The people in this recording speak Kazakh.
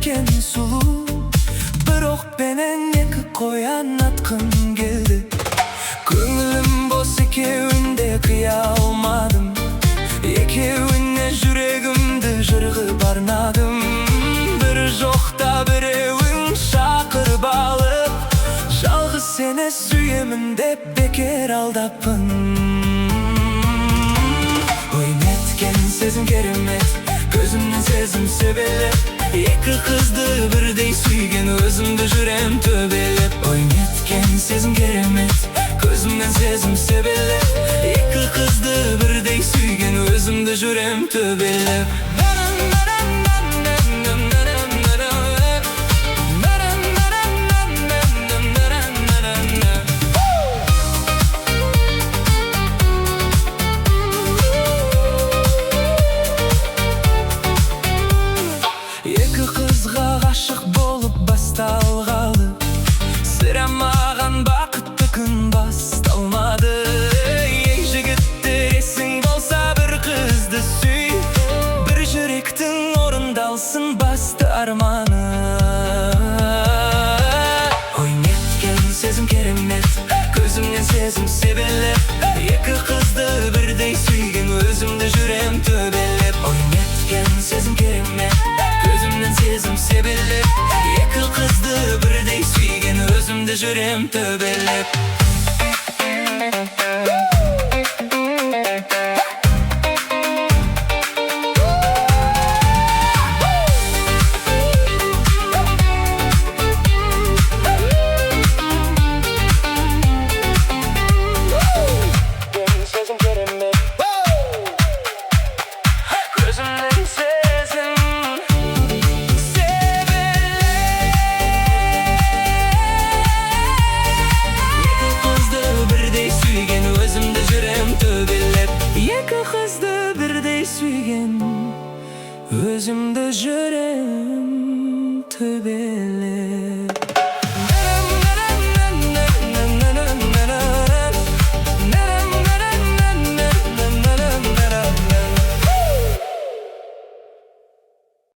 etken sulu. Bирок benen eki koyan atkın geldi. Көңілім бос екеуінде қия алмадым. Екеуіне жүрегімді жырғып арнадым. Бір жоқта біреуін шақырып алып, жалғыз сені сүйемін деп бекер алдаппын. Ой неткен сезім керемет, көзімнен сезім себелеп, екі қызды бірдей сүйген өзімді жүрем төбелеп. Ой неткен сезім керемет, көзімнен сезім себелеп, екі қызды бірдей сүйген өзімді жүрем төбелеп. Екі қызға ғашық болып басталғалы, сірә маған бақытты күн басталмады. Ей жігіттер, есің болса бір қызды сүй, бір жүректің орындалсын басты арманы. Ой неткен сезім керемет, көзімнен сезім себелеп, екі қызды бірдей сүйген өзімді жүрем төбелеп. Ой неткен сезім керемет, көзімнен сезім себелеп, екі қызды бірдей сүйген өзімді жүрем төбелеп. Екі қызды бірдей сүйген өзімді жүрем төбелеп.